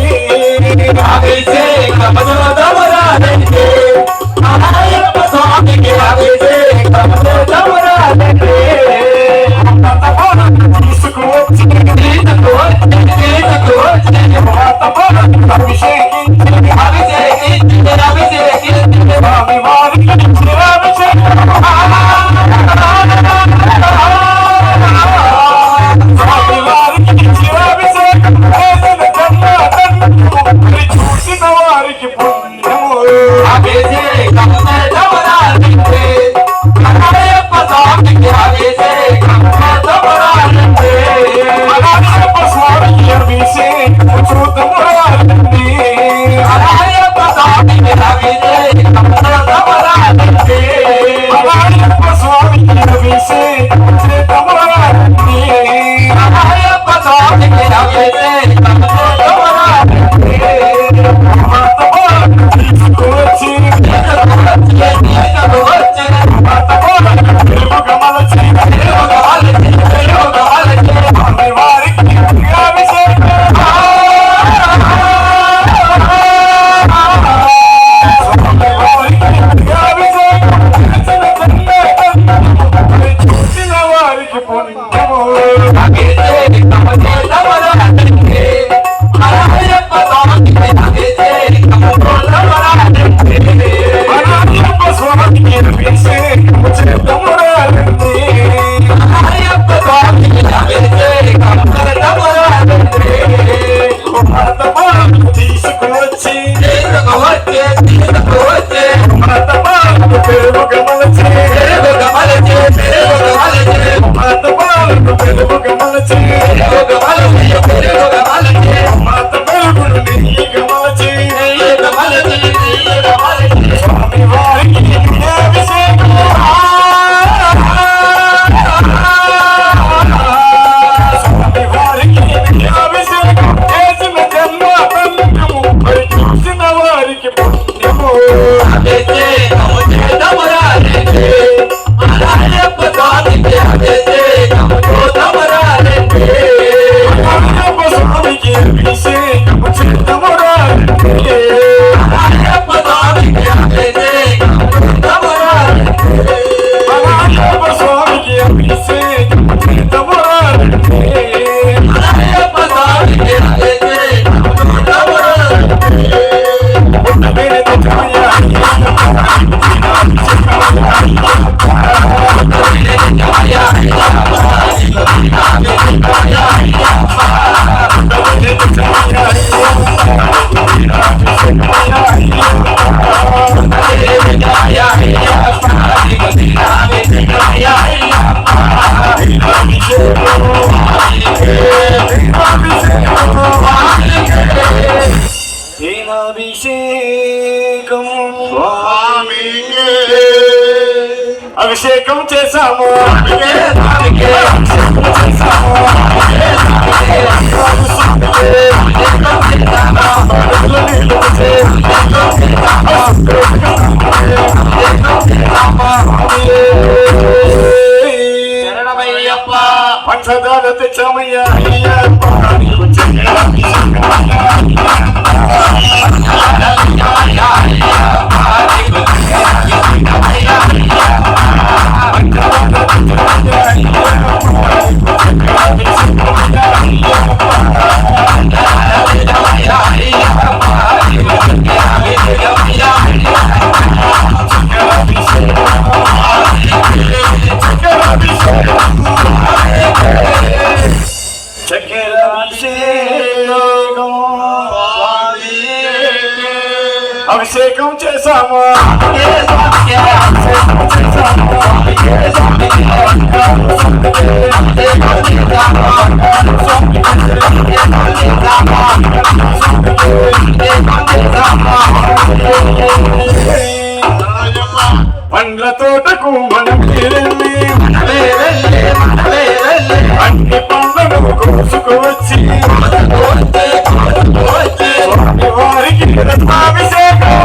అభిషేకము చేద్దామురారండి అయ్యప్ప స్వామికి అభిషేకము చేద్దామురారండి తీసుకువచ్చి అభిషేకించి స్వామి వారికి చూసిన వారికి పుణ్యము అభిషేకము చేద్దామురారండి అయ్యప్ప స్వామికి అభిషేకము చేద్దామురారండి అయ్యప్ప స్వామికి అభిషేకము చూద్దామురారండి అయ్యప్ప స్వామికి అభిషేకము చేద్దామురారండి అయ్యప్ప స్వామికి అభిషేకము చేద్దామురారండి అయ్యప్ప స్వామికి అభిషేకము చేద్దామురారండి తీసుకువచ్చి స్వామి వారికి అభిషేకం చూసిన వారికి పుణ్యము అభిషేకము చేద్దామురారండి అయ్యప్ప స్వామికి అభిషేకము చేద్దామురారండి అయ్యప్ప స్వామికి అభిషేకము చేద్దామురారండి అయ్యప్ప స్వామికి అభిషేకము చేద్దామురారండి మతమాలను తీసుకువచ్చి తీసుకువచ్చి మతమాలను పెరుగుగమలచి మతమాలను పెరుగుగమలచి మత పెరుగును నీగమలచి స్వామి వారికి అభిషేకము స్వామి వారికి అభిషేకం చేసిన జన్మబంధము మరి చూసిన వారికి పుణ్యము అభిషేకము చేద్దామురారండి అయ్యప్ప స్వామికి అభిషేకము చేద్దామురారండి అయ్యప్ప స్వామికి అభిషేకము చేద్దామురారండి అయ్యప్ప స్వామికి అభిషేకము చేద్దామురారండి అయ్యప్ప స్వామికి అభిషేకము చేద్దామురారండి అయ్యప్ప స్వామికి అభిషేకము చేద్దామురారండి అభిషేకం చేశాము శరణమయ్యప్ప పంచదార తెచ్చామయ్యా అభిషేకం చేశాము పండ్ల తోటకు మనం వెళ్ళి అన్ని పండ్లను కోసుకువచ్చి స్వామి వారికి రత్నాభిషేకం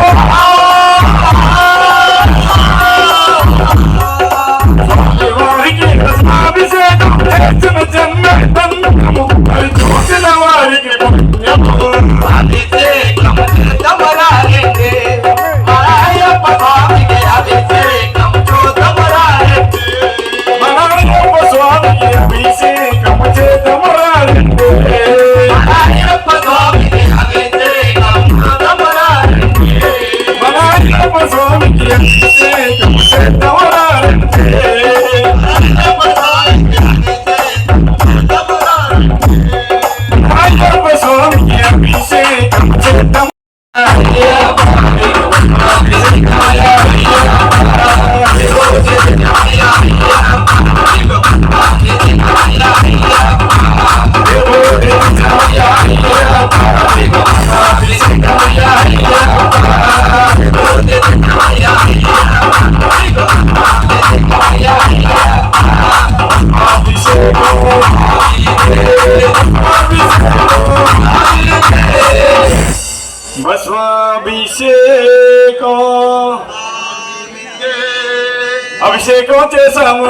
స్వామి వారికి రత్నాభిషేకం చేసిన జన్మ చూసిన చేద్దాం అభిషేకం చేశాము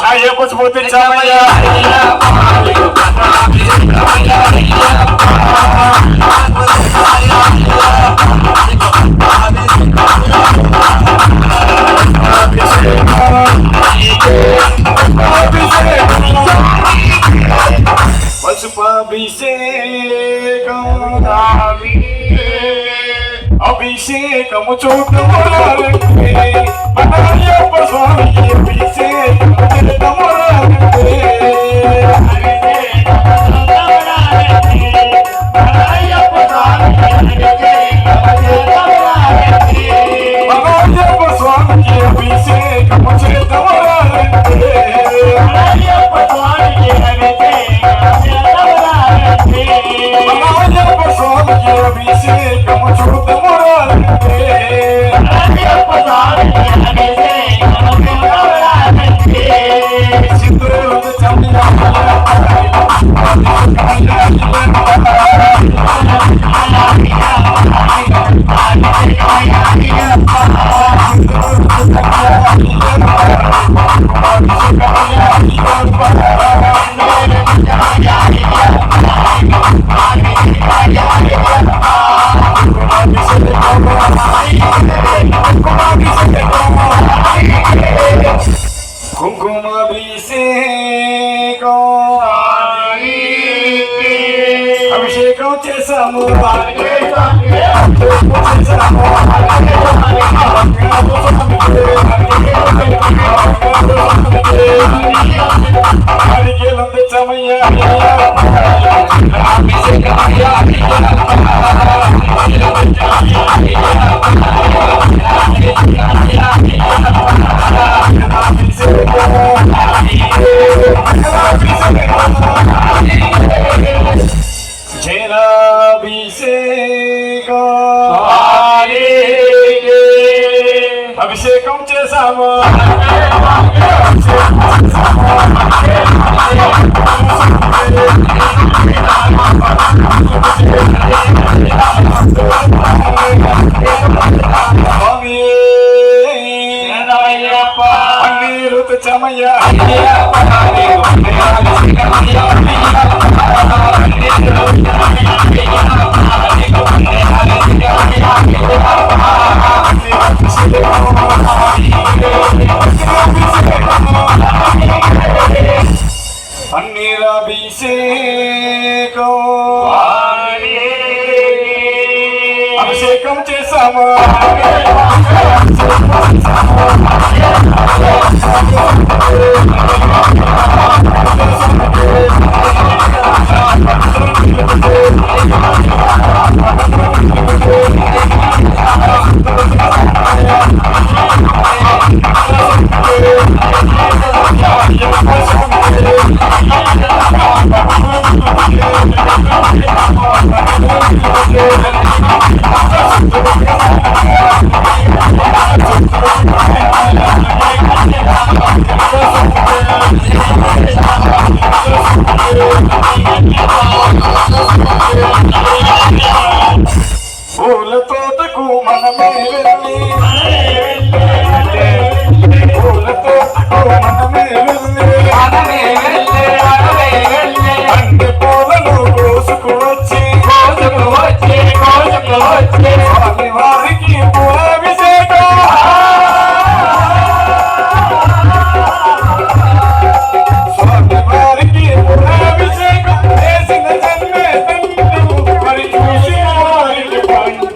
అయ్యప్ప స్ఫూర్తి చామయ్య అభిషేకము చూడమరాలంటే అయ్యప్ప స్వామికి అభిషేకము చేద్దామరాలంటే అయ్యప్ప స్వామికి అభిషేకము చేద్దామరాలంటే అయ్యప్ప స్వామికి అభిషేకము చూడమరాలంటే అభిషేకం చేశాము అభిషేకం చేశాము అన్నీరుతు చమయ్య అభిషేకం చేశాము పూల తోటకు మనమే వెళ్ళి పూల తోటకు మనమే వెళ్ళి అన్ని పూలను కోసుకువచ్చి స్వామి వారికి పూలాభిషేకం స్వామి వారికి పూలాభిషేకం చేసిన జన్మే తండ్రి మరి చూసి వారికి పండు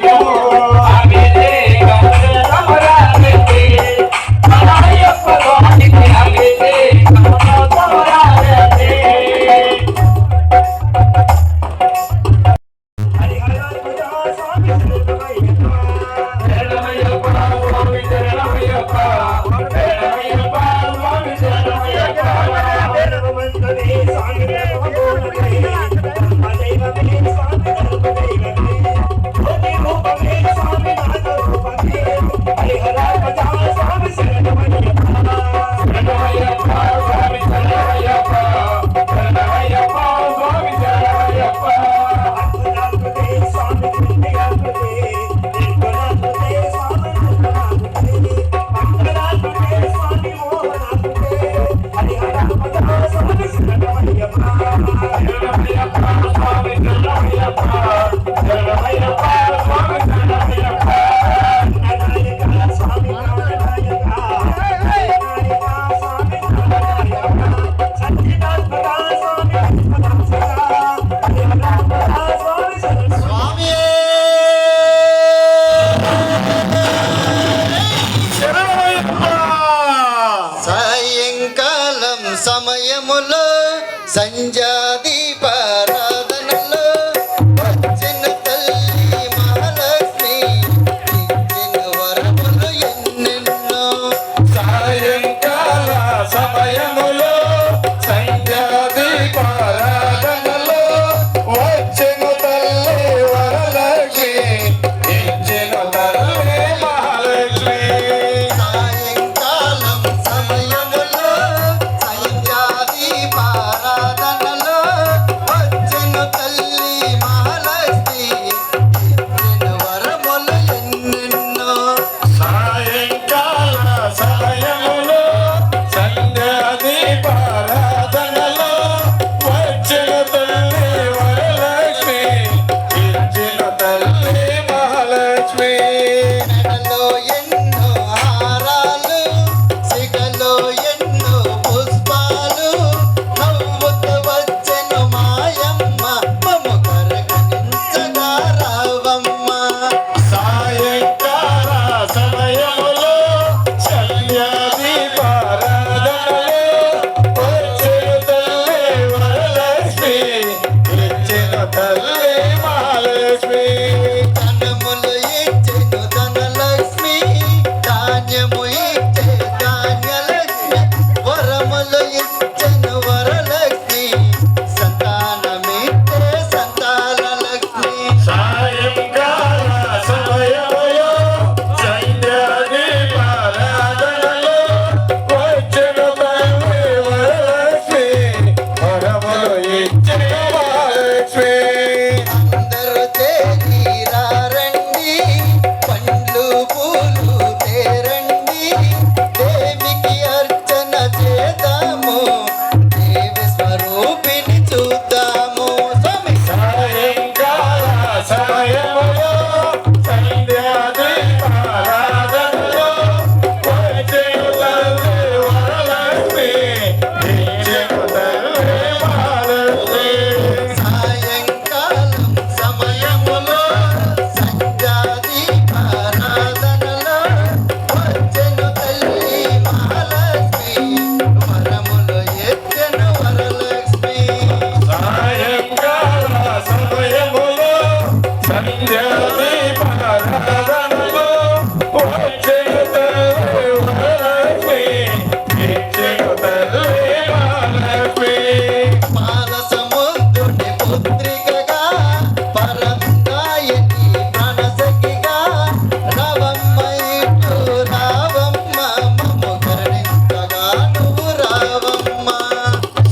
సాయంకాలం సమయములో సంధ్యాదీపారాధనలో వచ్చిన తల్లి మహాలక్ష్మి ఇచ్చిన వరములు ఎన్నెన్నో. సాయంకాల సమయములో సంధ్యాదీపారాధనలో వచ్చెను తల్లి వరలక్ష్మి ఇచ్చెను తల్లి మహాలక్ష్మి. సాయంకాలం సమయములో సంధ్యాదీపారాధనలో వచ్చిన తల్లి మహాలక్ష్మి ఇచ్చిన వరములు ఎన్నెన్నో. సాయంకాల సమయములో సంధ్యాదీపారాధనలో వచ్చెను తల్లి వరలక్ష్మి ఇచ్చెను తల్లి మహాలక్ష్మి. మెడలో ఎన్నో హారాలు, సిగలో ఎన్నో పుష్పాలు, నవ్వుతూ వచ్చెను మాయమ్మ మమ్ము కరగనించగా రావమ్మ. సాయంకాల సమయములో సంధ్యాదీపారాధనలో వచ్చెను తల్లి వరలక్ష్మి ఇచ్చెను తల్లి మహాలక్ష్మి. ధనములు ఇచ్చెను ధనలక్ష్మి, ధాన్యము ఇచ్చే ధాన్యలక్ష్మి, వరములు ఇచ్చెను వరలక్ష్మి, సంతానమిచ్చే సంతానలక్ష్మి. సాయంకాల సమయములో సంధ్యాదీపారాధనలో వచ్చెను తల్లి వరలక్ష్మి వరములు ఇచ్చెను మహాలక్ష్మి. అందరూ చేరిరారండి, పండ్లు పూలు తేరండి, దేవికి అర్చన చేద్దాము, దేవి స్వరూపిణి చూద్దాము. స్వామి సాయంకాల సమయములో సంధ్యాదీపారాధనలో వచ్చెను తల్లి వరలక్ష్మి ఇచ్చెను తల్లి మహాలక్ష్మి. సాయంకాలం సమయములో సంధ్యాదీపారాధనలో వచ్చెను తల్లి మహాలక్ష్మి, వరములు ఎత్తెను వరలక్ష్మి. సాయంకాల సమయములో సంధ్యాదీపారాధనలో వచ్చెను తల్లి వరలక్ష్మి ఇచ్చెను తల్లి మహాలక్ష్మి. పాల సముద్రుని పుత్రికగా, పరందాయని ప్రాణసఖిగా, రావమ్మ ఇటు రావమ్మ, మమ్ము కరుణించగా నువ్వు రావమ్మ.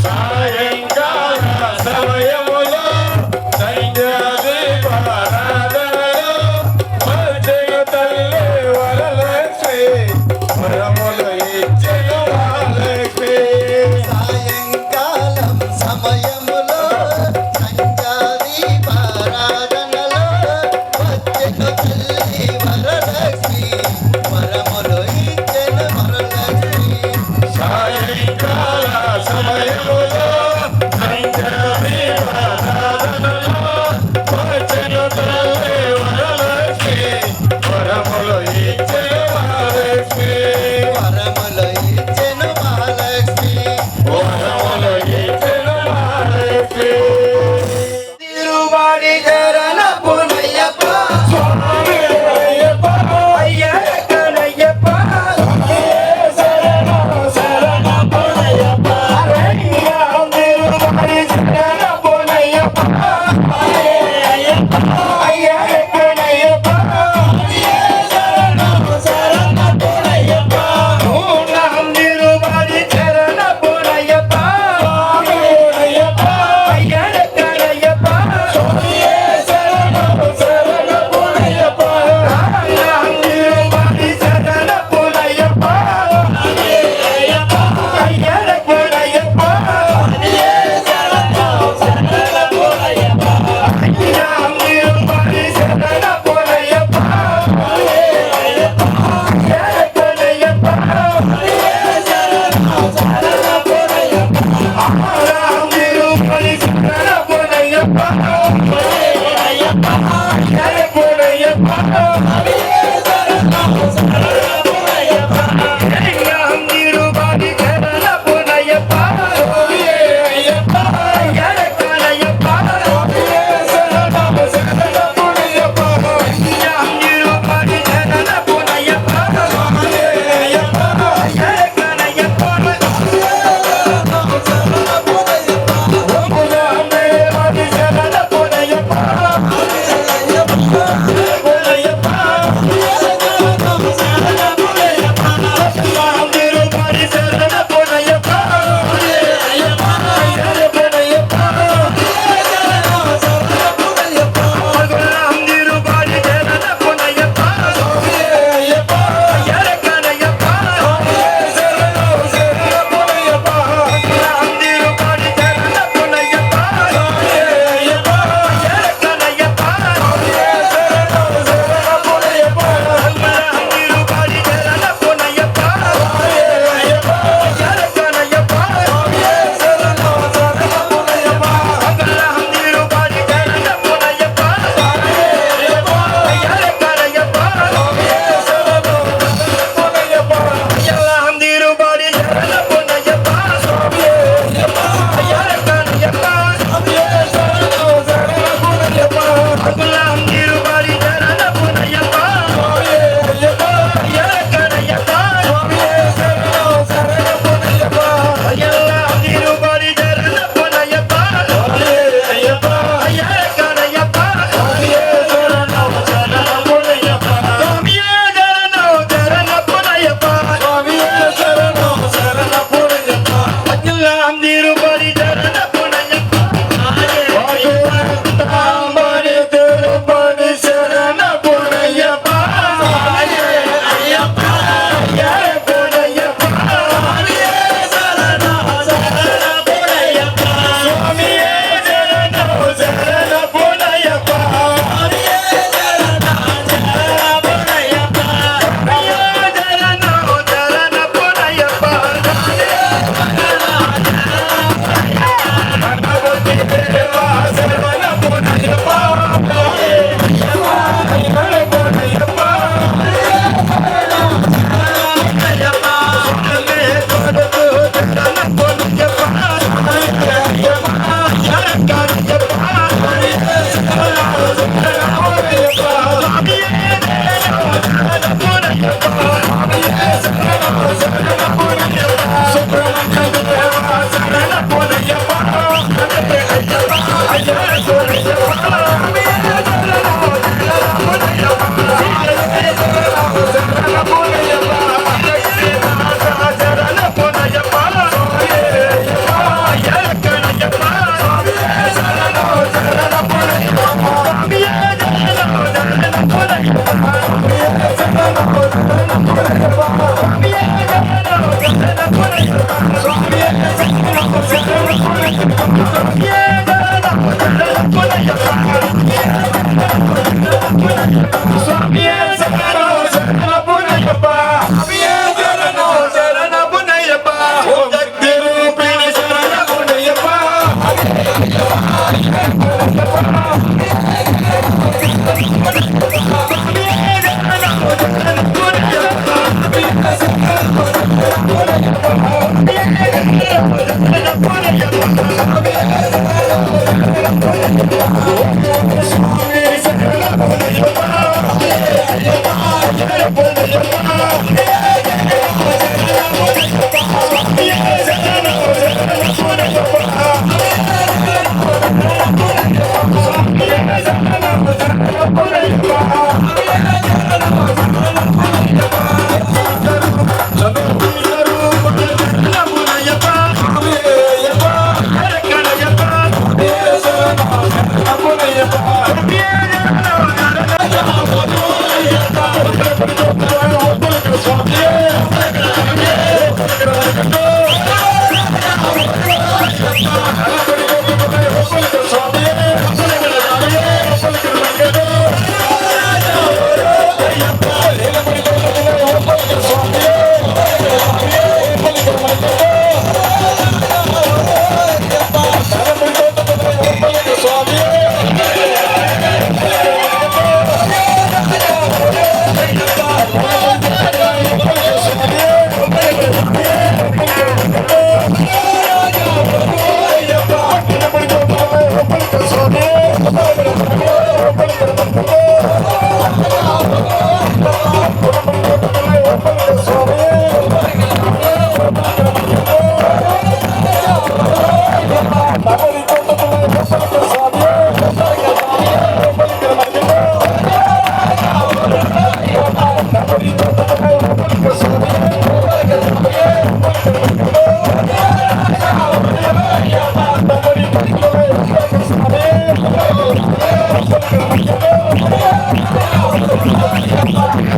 సాయంకాల సమయములో సంధ్యాదీపారాధనలో వచ్చెను తల్లి వరలక్ష్మి వరములు ఇచ్చెను మహాలక్ష్మి. సాయంకాలం సమయములో సంధ్యాదీపారాధనలో వచ్చెను తల్లి వరలక్ష్మి, వరములు ఇచ్చెను వరలక్ష్మి. సాయంకాల సమయములో సంధ్యాదీపారాధనలో వచ్చెను తల్లి వరలక్ష్మి వరములు ఇచ్చెను మహాలక్ష్మి. వరములు ఇచ్చెను మహాలక్ష్మి. వరములు ఇచ్చెను మహాలక్ష్మి. తిరుమడి శరణపు నయ్యప్ప స్వామి స్వామి Thank you.